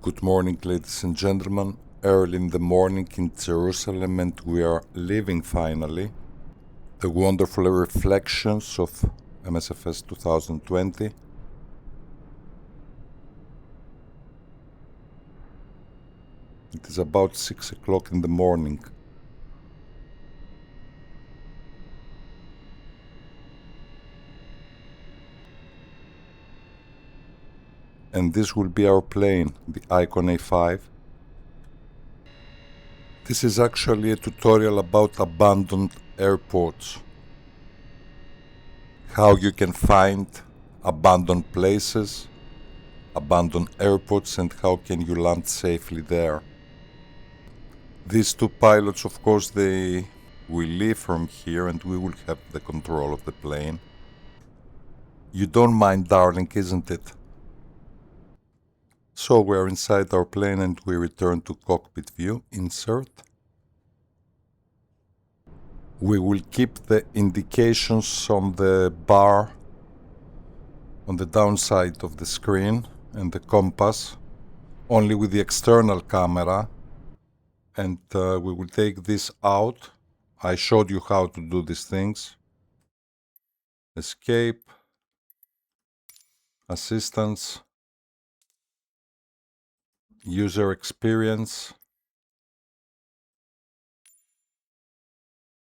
Good morning, ladies and gentlemen. Early in the morning in Jerusalem, and we are leaving finally. The wonderful reflections of MSFS 2020. It is about 6 o'clock in the morning. And this will be our plane, the Icon A5. This is actually a tutorial about abandoned airports. How you can find abandoned places, abandoned airports, and how can you land safely there. These two pilots, of course, they will leave from here and we will have the control of the plane. You don't mind, darling, isn't it? So we are inside our plane and we return to cockpit view, insert. We will keep the indications on the bar on the downside of the screen and the compass, only with the external camera, and we will take this out. I showed you how to do these things. Escape, assistance, user experience,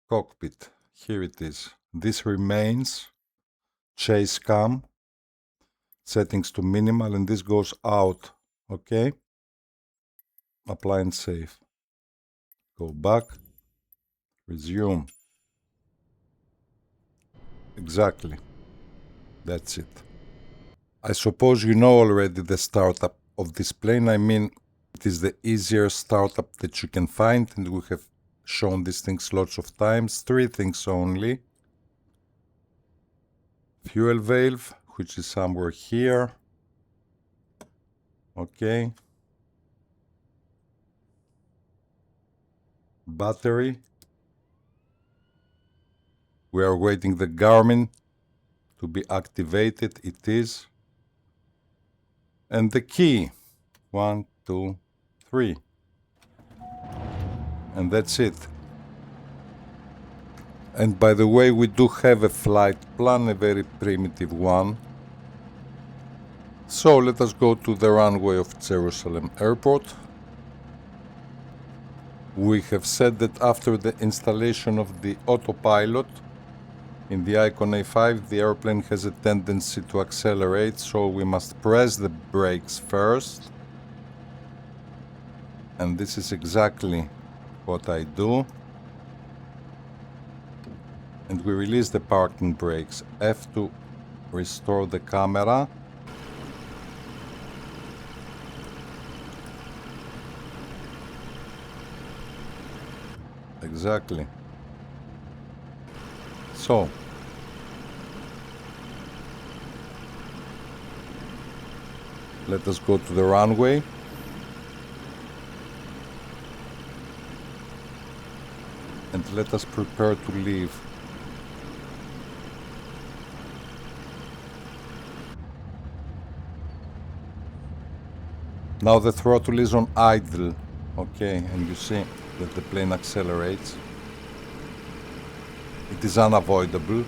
cockpit. Here it is. This remains. Chase cam, settings to minimal, and this goes out. Okay. Apply and save. Go back. Resume. Exactly. That's it. I suppose you know already the startup of this plane. I mean, it is the easiest startup that you can find, and we have shown these things lots of times. 3 things only. Fuel valve, which is somewhere here. Okay. Battery. We are waiting the Garmin to be activated. It is. And the key. 1, 2, 3. And that's it. And by the way, we do have a flight plan, a very primitive one. So let us go to the runway of Jerusalem Airport. We have said that after the installation of the Autopilot in the Icon A5, the airplane has a tendency to accelerate, so we must press the brakes first. And this is exactly what I do. And we release the parking brakes. F to restore the camera. Exactly. So, let us go to the runway. And let us prepare to leave. Now the throttle is on idle. Okay, and you see that the plane accelerates. It is unavoidable.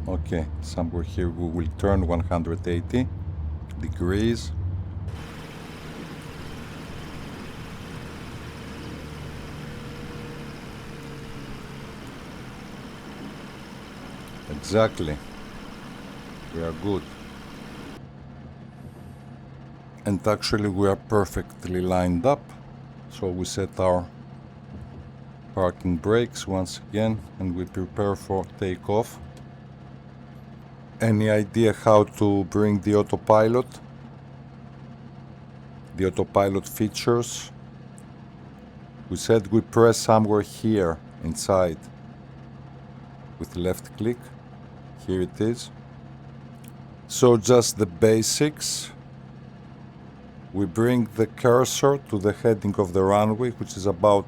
Okay, somewhere here we will turn 180 degrees. Exactly. We are good. And actually we are perfectly lined up. So we set our parking brakes once again and we prepare for takeoff. Any idea how to bring the autopilot? The autopilot features? We said we press somewhere here inside with left click. Here it is. So just the basics. We bring the cursor to the heading of the runway, which is about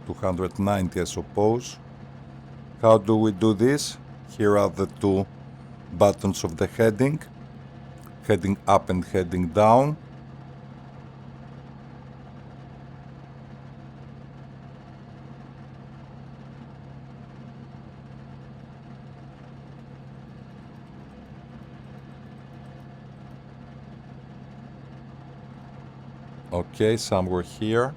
290, I suppose. How do we do this? Here are the two buttons of the heading up and heading down. Okay, somewhere here.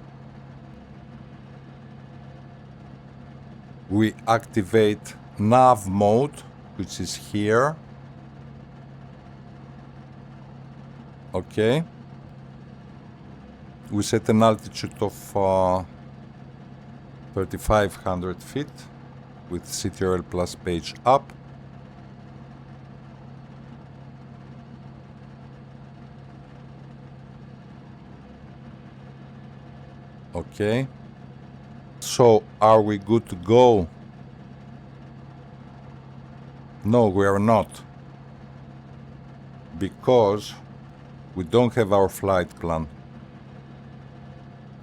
We activate nav mode, which is here. Okay. We set an altitude of 3,500 feet with CTRL plus page up. Okay. So, are we good to go? No, we are not. Because we don't have our flight plan.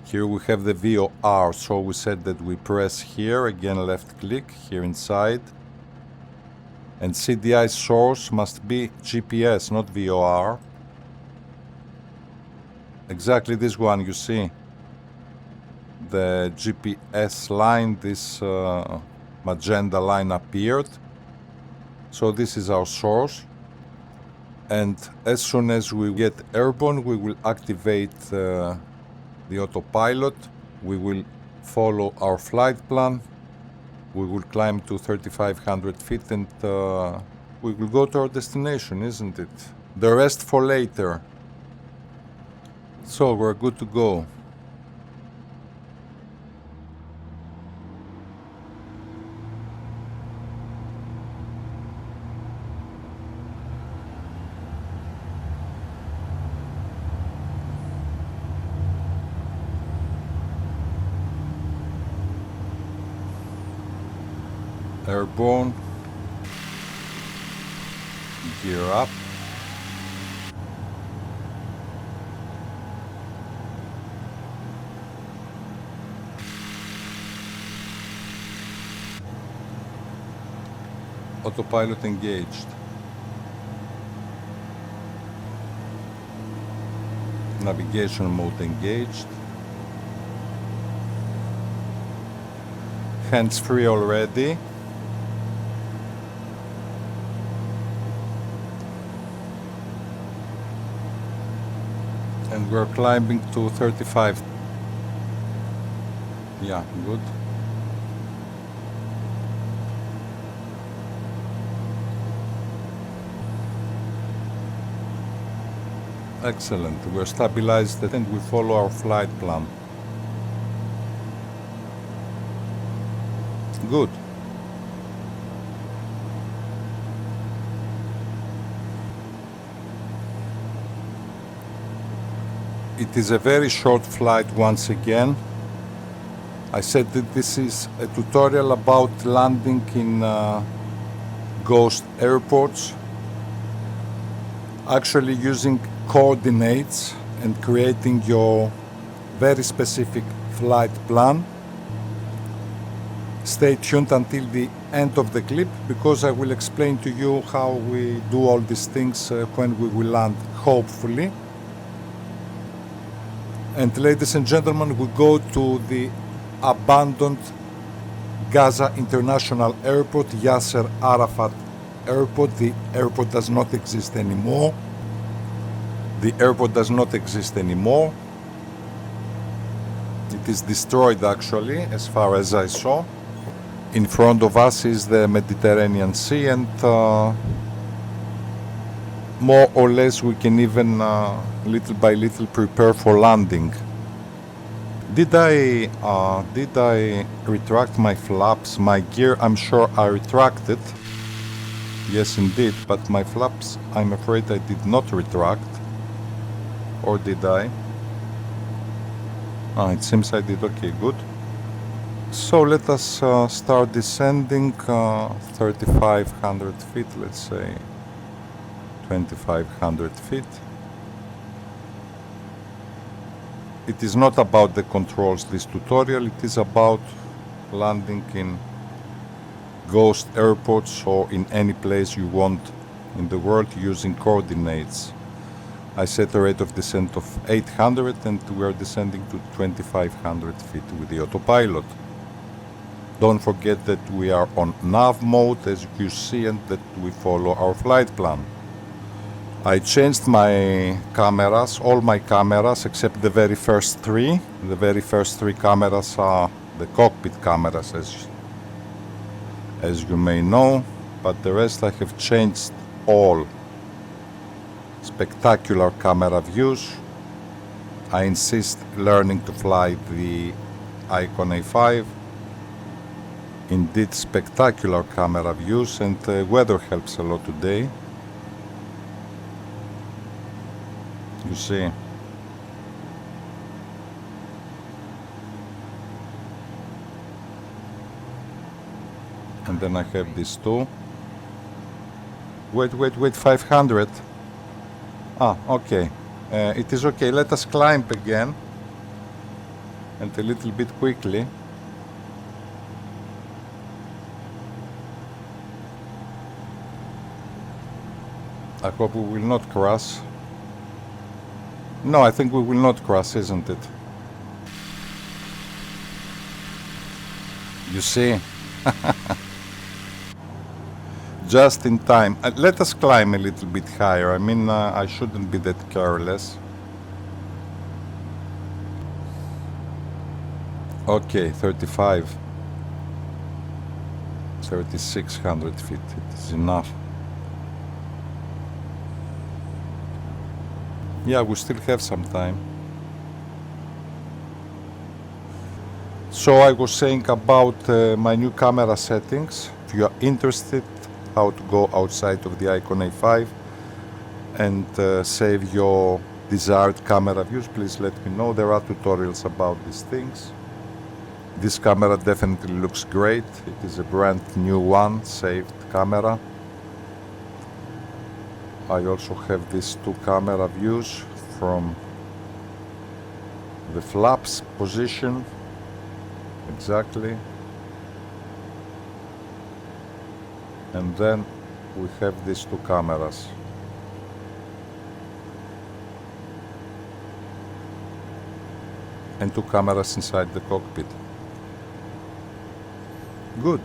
Here we have the VOR, so we said that we press here, again left click, here inside. And CDI source must be GPS, not VOR. Exactly this one, you see. The GPS line, this magenta line appeared. So this is our source. And as soon as we get airborne, we will activate the autopilot. We will follow our flight plan. We will climb to 3,500 feet and we will go to our destination, isn't it? The rest for later. So we're good to go. Airborne, gear up, autopilot engaged, navigation mode engaged, hands free already. And we're climbing to 35. Yeah, good. Excellent. We're stabilized and we follow our flight plan. Good. It is a very short flight once again. I said that this is a tutorial about landing in ghost airports. Actually using coordinates and creating your very specific flight plan. Stay tuned until the end of the clip because I will explain to you how we do all these things when we will land, hopefully. And ladies and gentlemen, we go to the abandoned Gaza International Airport, Yasser Arafat Airport. The airport does not exist anymore. The airport does not exist anymore. It is destroyed actually, as far as I saw. In front of us is the Mediterranean Sea and more or less we can even little by little prepare for landing. Did I retract my flaps? My gear, I'm sure I retracted. Yes, indeed, but my flaps, I'm afraid I did not retract. Or did I? It seems I did. Okay, good. So let us start descending 3,500 feet, let's say 2,500 feet. it is not about the controls, this tutorial. It is about landing in ghost airports or in any place you want in the world using coordinates. I set a rate of descent of 800 and we are descending to 2500 feet with the autopilot. Don't forget that we are on nav mode, as you see, and that we follow our flight plan. I changed my cameras, all my cameras except the very first three. The very first three cameras are the cockpit cameras, as you may know, but the rest I have changed all. Spectacular camera views. I insist learning to fly the Icon A5. Indeed, spectacular camera views, and the weather helps a lot today. You see. And then I have these two. Wait, 500. Ah, okay. It is okay. Let us climb again. And a little bit quickly. I hope we will not crash. No, I think we will not crash, isn't it? You see? Just in time. Let us climb a little bit higher. I mean, I shouldn't be that careless. Okay, 3,600 feet. It is enough. Yeah, we still have some time. So I was saying about my new camera settings. If you are interested how to go outside of the Icon A5 and save your desired camera views, please let me know. There are tutorials about these things. This camera definitely looks great. It is a brand new one, saved camera. I also have these two camera views from the flaps position. Exactly. And then we have these two cameras. And two cameras inside the cockpit. Good.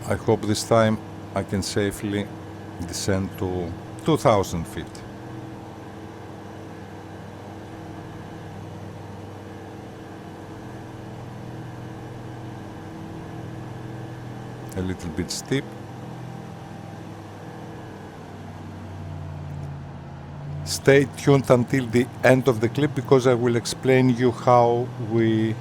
I hope this time I can safely descend to 2,000 feet. A little bit steep. Stay tuned until the end of the clip because I will explain you how we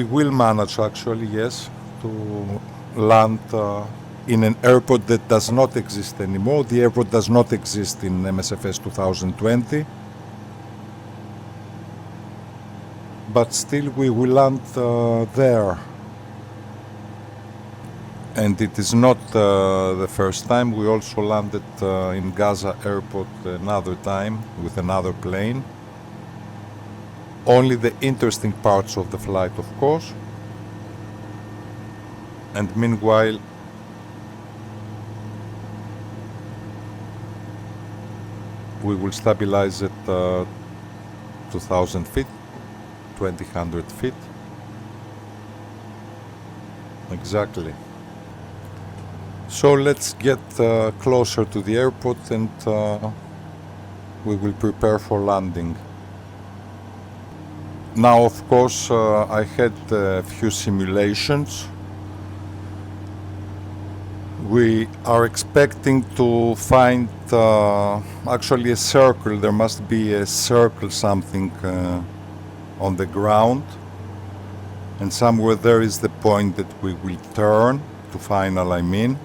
will manage actually, yes, to land in an airport that does not exist anymore. The airport does not exist in MSFS 2020. But still we will land there. And it is not the first time. We also landed in Gaza Airport another time with another plane. Only the interesting parts of the flight, of course. And meanwhile, we will stabilize at 2,000 feet, 2,000 feet. Exactly. So let's get closer to the airport and we will prepare for landing. Now, of course, I had a few simulations. We are expecting to find actually a circle. There must be a circle, something on the ground. And somewhere there is the point that we will turn to final, I mean.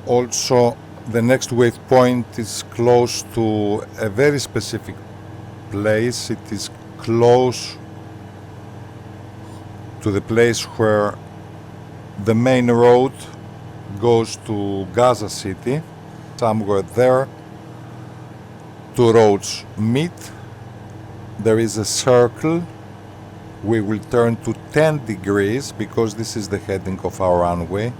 Also, the next waypoint is close to a very specific place. It is close to the place where the main road goes to Gaza City. Somewhere there, two roads meet. There is a circle. We will turn to 10 degrees because this is the heading of our runway.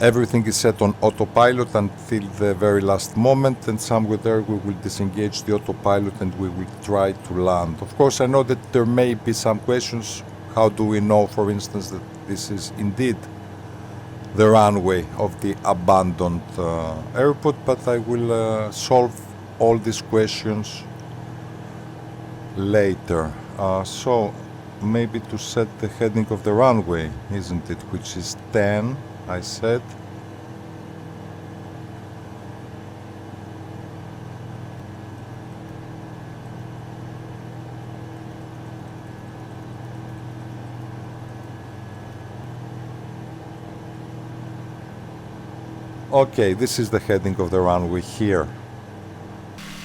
Everything is set on autopilot until the very last moment, and somewhere there we will disengage the autopilot and we will try to land. Of course, I know that there may be some questions. How do we know, for instance, that this is indeed the runway of the abandoned airport? But I will solve all these questions later. So maybe to set the heading of the runway, isn't it, which is 10, I said. Okay, this is the heading of the runway here,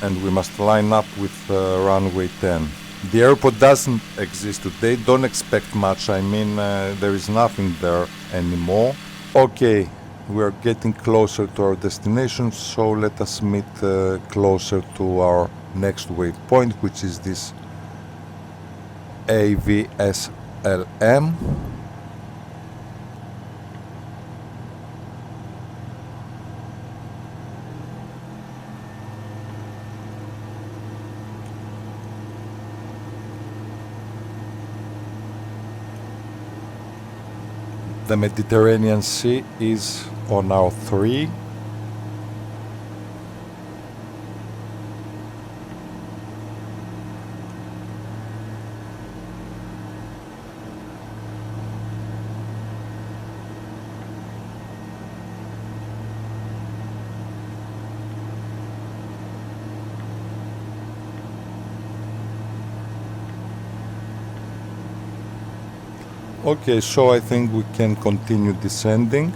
and we must line up with runway 10. The airport doesn't exist today, don't expect much. I mean, there is nothing there anymore. Okay, we are getting closer to our destination, so let us meet closer to our next waypoint, which is this AVSLM. The Mediterranean Sea is on our 3. Okay, so I think we can continue descending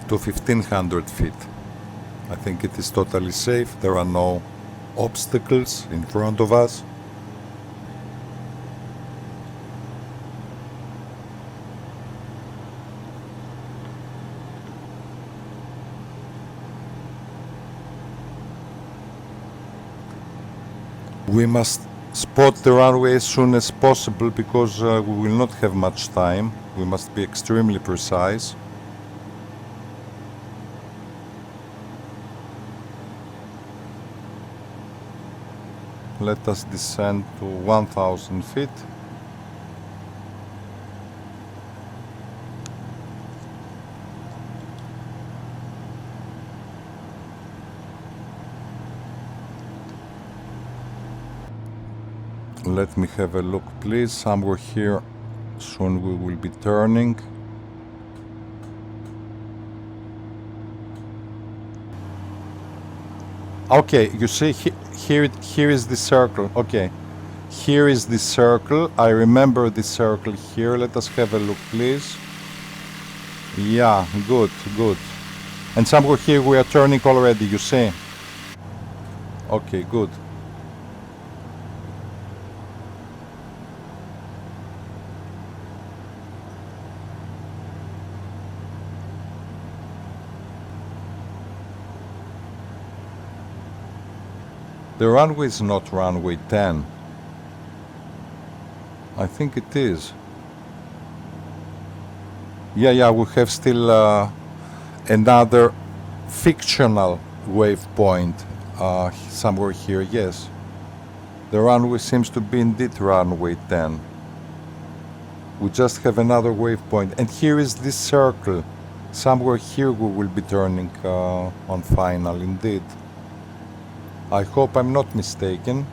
to 1500 feet. I think it is totally safe. There are no obstacles in front of us. We must spot the runway as soon as possible because we will not have much time. We must be extremely precise. Let us descend to 1000 feet. Let me have a look, please. Somewhere here, soon we will be turning. Okay, you see, here is the circle. Okay, here is the circle. I remember the circle here. Let us have a look, please. Yeah, good, good. And somewhere here we are turning already, you see. Okay, good. The runway is not runway 10. I think it is. Yeah, we have still another fictional waypoint somewhere here, yes. The runway seems to be indeed runway 10. We just have another waypoint. And here is this circle. Somewhere here we will be turning on final, indeed. I hope I'm not mistaken.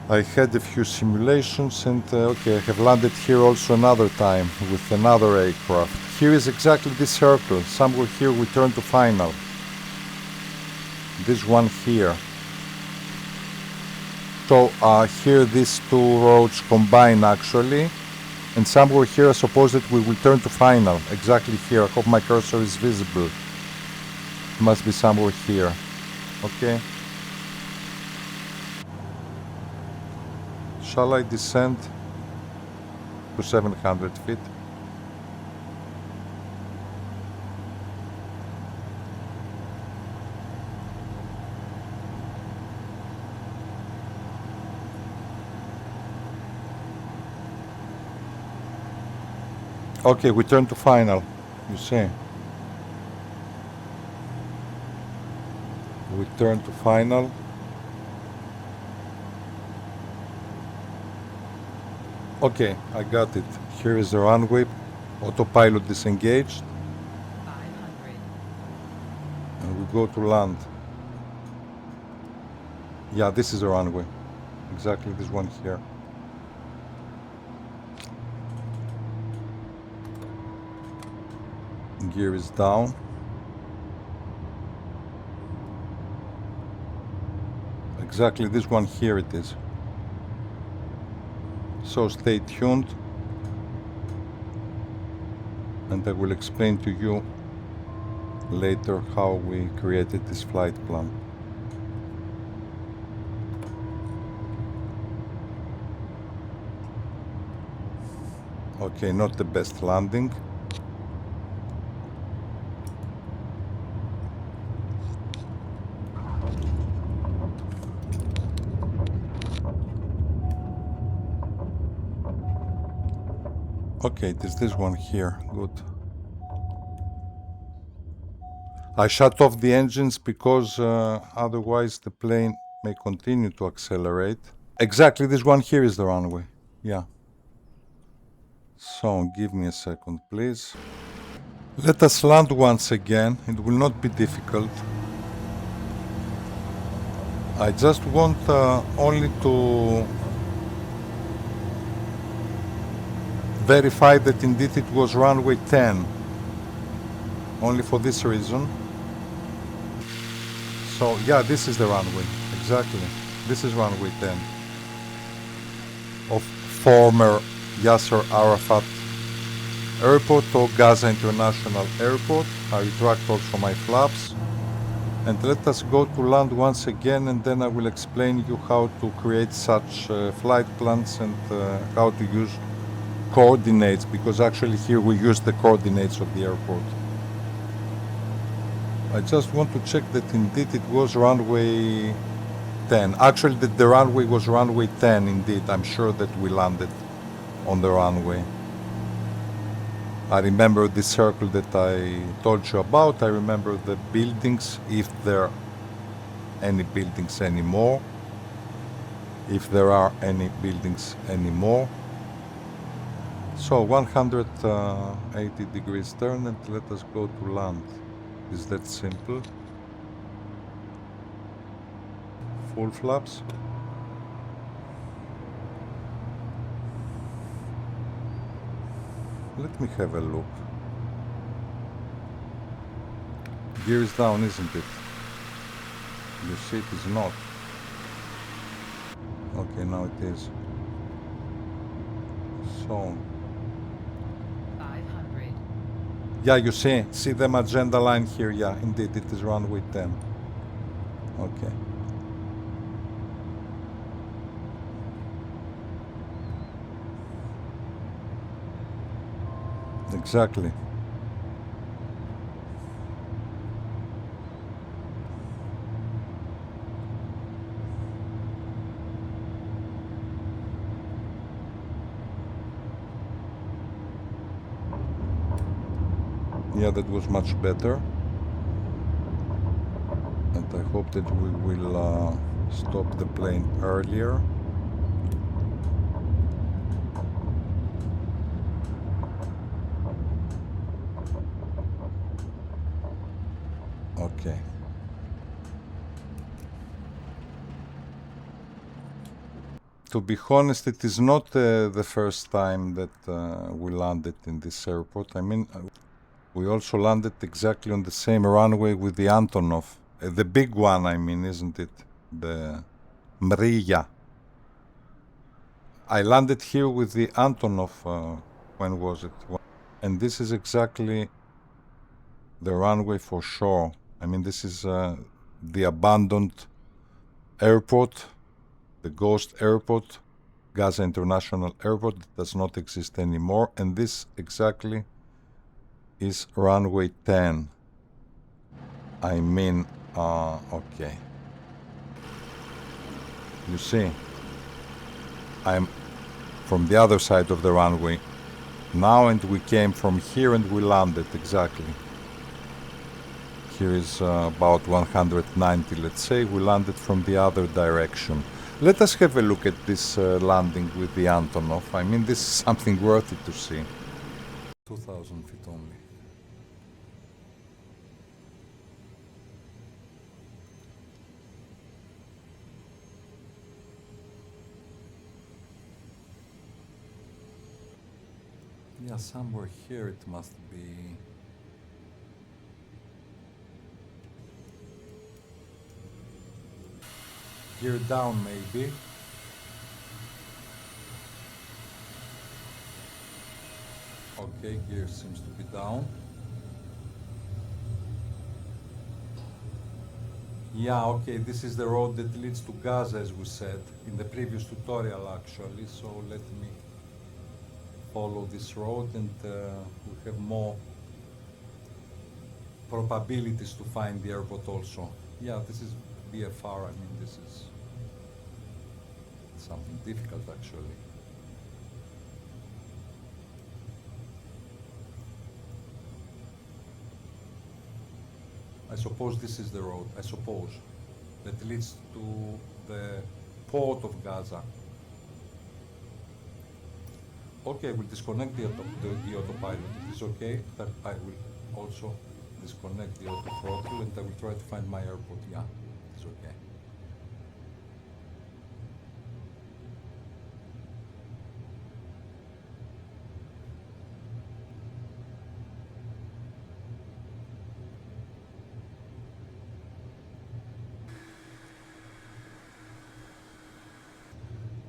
I had a few simulations and okay, I have landed here also another time with another aircraft. Here is exactly this circle. Somewhere here we turn to final. This one here. So here these two roads combine actually. And somewhere here I suppose that we will turn to final. Exactly here. I hope my cursor is visible. It must be somewhere here. Okay. Shall I descend? to 700 feet. Okay, we turn to final, you see. We turn to final. Okay, I got it. Here is the runway. Autopilot disengaged. 500. And we go to land. Yeah, this is the runway. Exactly this one here. Gear is down. Exactly this one here it is. So stay tuned and I will explain to you later how we created this flight plan. Okay, not the best landing. Okay, it is this one here. Good. I shut off the engines because otherwise the plane may continue to accelerate. Exactly this one here is the runway. Yeah. So give me a second, please. Let us land once again. It will not be difficult. I just want only to verify that indeed it was runway 10. Only for this reason. So yeah, this is the runway. Exactly. This is runway 10 of former Yasser Arafat Airport or Gaza International Airport. I retract also my flaps. And let us go to land once again, and then I will explain you how to create such flight plans and how to use coordinates, because actually here we use the coordinates of the airport. I just want to check that indeed it was runway 10. Actually the runway was runway 10 indeed. I'm sure that we landed on the runway. I remember the circle that I told you about. I remember the buildings, if there are any buildings anymore. If there are any buildings anymore. So 180 degrees turn and let us go to land. Is that simple? Full flaps. Let me have a look. Gear is down, isn't it? You see it is not. Okay, now it is. So 500. yeah, you see the magenta line here. Yeah, indeed, it is runway 10. Okay. Exactly. Yeah, that was much better. And I hope that we will stop the plane earlier. Okay. To be honest, it is not the first time that we landed in this airport. I mean, we also landed exactly on the same runway with the Antonov. The big one, I mean, isn't it? The Mriya. I landed here with the Antonov, when was it? And this is exactly the runway for sure. I mean, this is the abandoned airport, the ghost airport Gaza International Airport does not exist anymore, and this exactly is runway 10. I mean, okay. You see, I'm from the other side of the runway now, and we came from here and we landed exactly. Here is about 190, let's say. We landed from the other direction. Let us have a look at this landing with the Antonov. I mean, this is something worth it to see. 2,000 feet only. Yeah, somewhere here it must be. Gear down, maybe. Okay, gear seems to be down. Yeah, okay, this is the road that leads to Gaza, as we said in the previous tutorial, actually. So let me follow this road, and we have more probabilities to find the airport also. Yeah, this is BFR. I mean, this is something difficult, actually. I suppose this is the road, I suppose, that leads to the port of Gaza. Okay, we'll disconnect the autopilot. It is okay that I will also disconnect the auto throttle, and I will try to find my airport. Yeah, it's okay.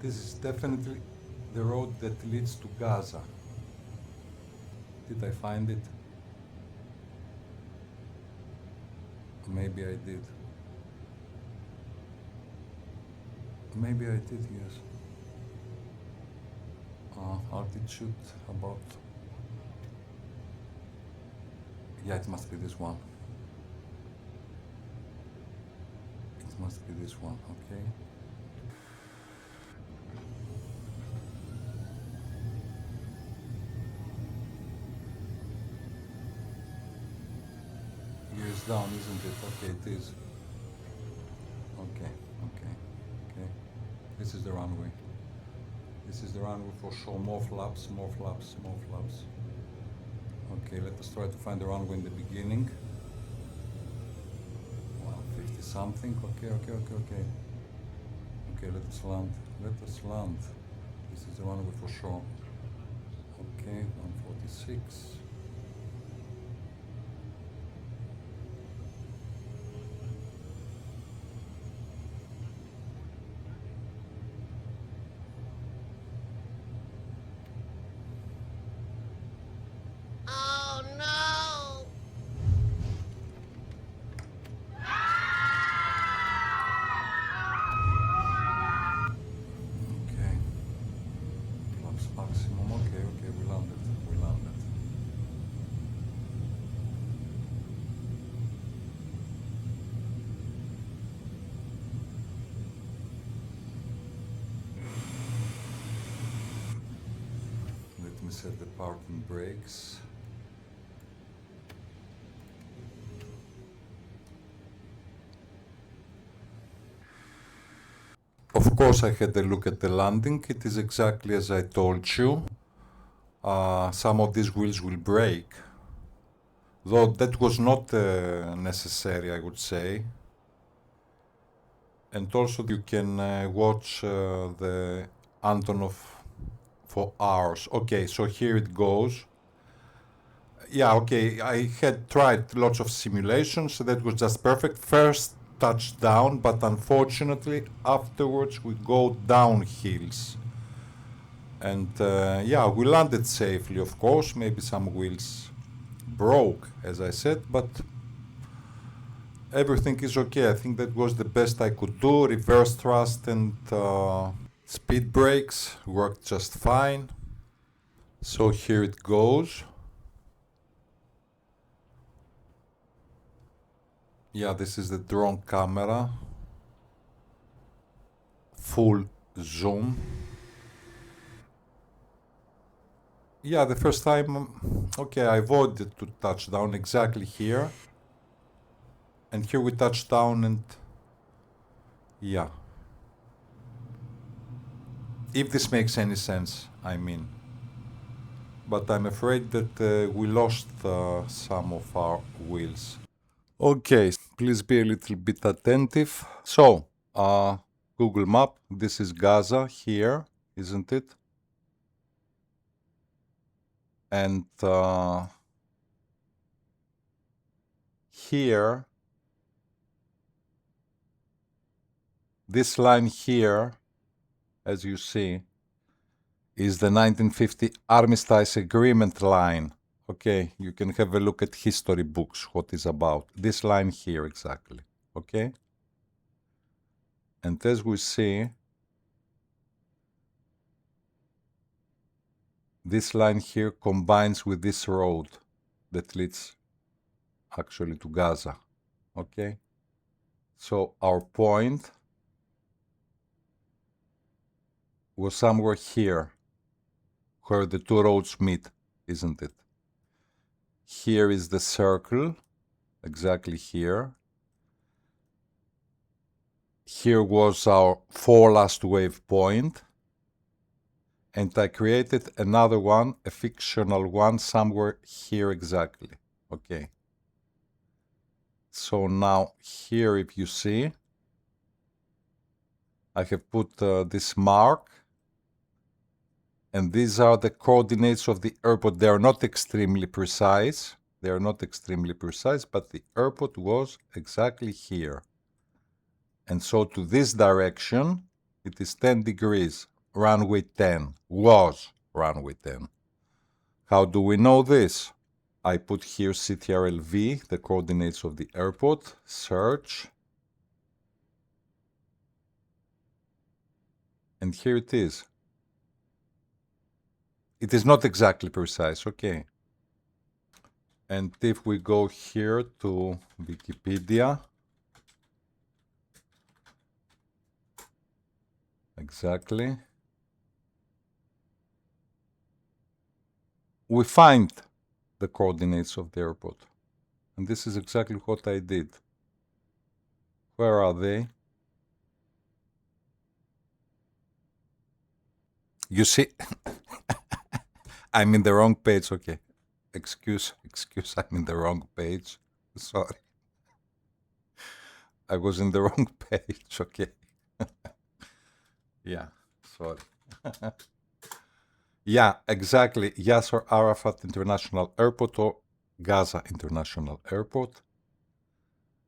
This is definitely the road that leads to Gaza. Did I find it? Maybe I did. Maybe I did, yes. Altitude about... Yeah, it must be this one. It must be this one, okay. Gears down, isn't it? Okay, it is. Okay. This is the runway. This is the runway for sure. More flaps. Okay, let us try to find the runway in the beginning. 150 something. Okay. Okay, let us land. This is the runway for sure. Okay, 146. Maximum. Okay, we landed. Let me set the parking brakes. Of course, I had a look at the landing. It is exactly as I told you. Some of these wheels will break, though that was not necessary, I would say. And also you can watch the Antonov for hours. Okay, so here it goes. Yeah, okay, I had tried lots of simulations, so that was just perfect. First touchdown, but unfortunately afterwards we go down hills. And yeah, we landed safely, of course. Maybe some wheels broke, as I said, but everything is okay. I think that was the best I could do. Reverse thrust and Speed brakes worked just fine. So here it goes. Yeah, this is the drone camera. Full zoom. Yeah, the first time, okay, I avoided to touch down exactly here. And here we touch down and, yeah. If this makes any sense, I mean. But I'm afraid that we lost some of our wheels. Okay, please be a little bit attentive. So, Google Map, this is Gaza here, isn't it? And here, this line here, as you see, is the 1950 Armistice Agreement line. Okay, you can have a look at history books, what is about. This line here exactly, okay? And as we see, this line here combines with this road that leads actually to Gaza, okay? So our point was somewhere here, where the two roads meet, isn't it? Here is the circle, exactly here. Here was our last wave point. And I created another one, a fictional one, somewhere here exactly. Okay. So now here, if you see, I have put this mark. And these are the coordinates of the airport. They are not extremely precise. They are not extremely precise, but the airport was exactly here. And so to this direction, it is 10 degrees. Runway 10 was runway 10. How do we know this? I put here CTRL-V, the coordinates of the airport, search. And here it is. It is not exactly precise, okay. And if we go here to Wikipedia, exactly, we find the coordinates of the airport. And this is exactly what I did. Where are they? You see, I'm in the wrong page, okay. Excuse, I'm in the wrong page. Sorry. I was in the wrong page, okay. Yeah, sorry. Yeah, exactly. Yasser Arafat International Airport or Gaza International Airport.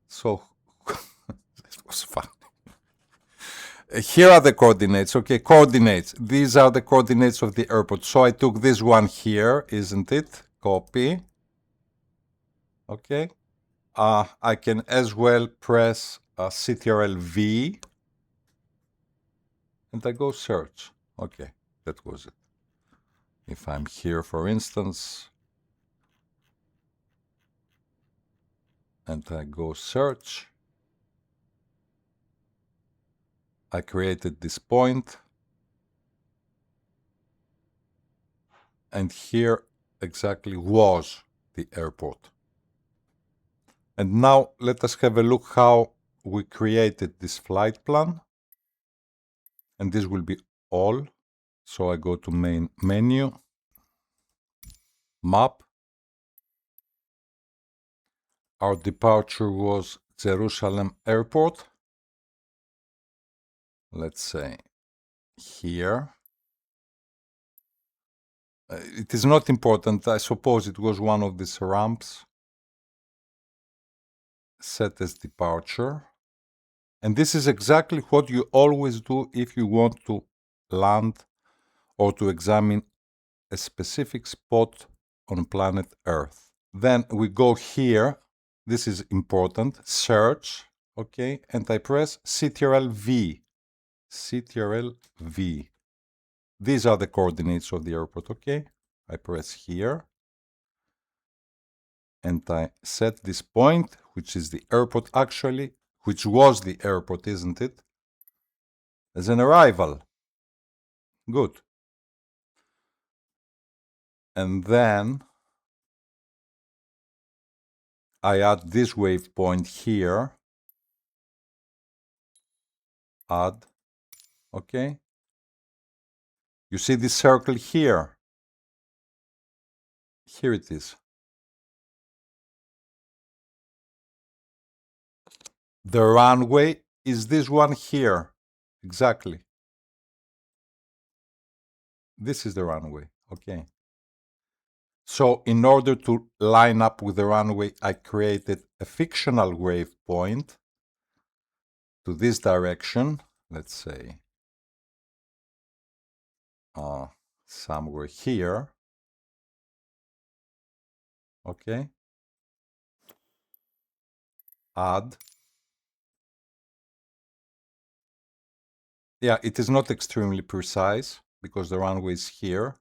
So, this was fun. Here are the coordinates, okay, coordinates. These are the coordinates of the airport. So I took this one here, isn't it? Copy. Okay. I can as well press CTRL-V and I go search. Okay, that was it. If I'm here, for instance, and I go search, I created this point, and here exactly was the airport. And now let us have a look how we created this flight plan. And this will be all. So I go to main menu, map. Our departure was Jerusalem Airport. Let's say here. It is not important. I suppose it was one of these ramps. Set as departure. And this is exactly what you always do if you want to land or to examine a specific spot on planet Earth. Then we go here. This is important. Search. Okay. And I press CTRL-V. CTRL V. These are the coordinates of the airport, okay? I press here and I set this point, which is the airport actually, which was the airport, isn't it? As an arrival. Good. And then I add this waypoint here. Add. Okay. You see this circle here? Here it is. The runway is this one here. Exactly. This is the runway. Okay. So in order to line up with the runway, I created a fictional waypoint to this direction. Let's say somewhere here. Okay. Add. Yeah, it is not extremely precise because the runway is here.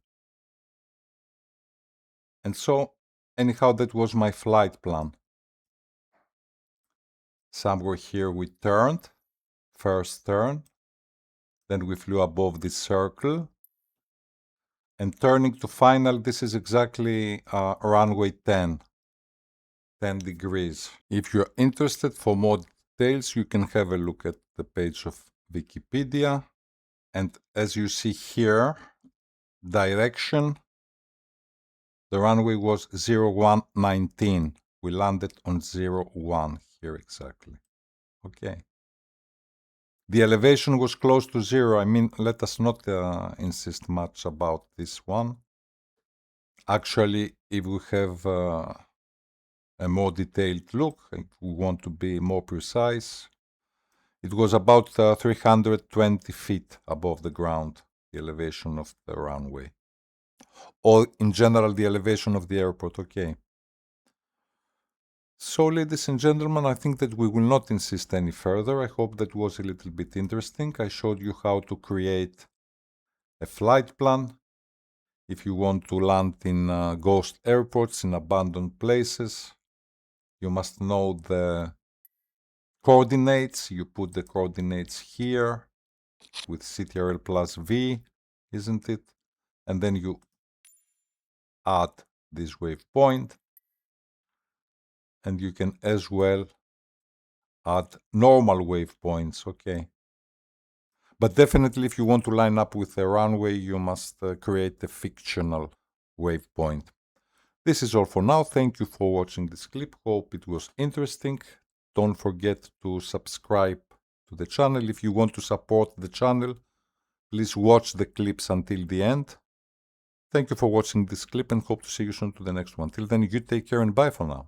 And so, anyhow, that was my flight plan. Somewhere here we turned, first turn, then we flew above this circle, and turning to final, this is exactly runway 10 degrees. If you're interested for more details, you can have a look at the page of Wikipedia. And as you see here, direction, the runway was 0119. We landed on 01 here exactly. Okay. The elevation was close to 0. I mean, let us not insist much about this one. Actually, if we have a more detailed look, if we want to be more precise, it was about 320 feet above the ground, the elevation of the runway. Or in general, the elevation of the airport, okay. So, ladies and gentlemen, I think that we will not insist any further. I hope that was a little bit interesting. I showed you how to create a flight plan. If you want to land in ghost airports, in abandoned places, you must know the coordinates. You put the coordinates here with CTRL plus V, isn't it? And then you add this waypoint. And you can as well add normal waypoints, okay? But definitely if you want to line up with a runway, you must create a fictional waypoint. This is all for now. Thank you for watching this clip. Hope it was interesting. Don't forget to subscribe to the channel. If you want to support the channel, please watch the clips until the end. Thank you for watching this clip and hope to see you soon to the next one. Till then, you take care and bye for now.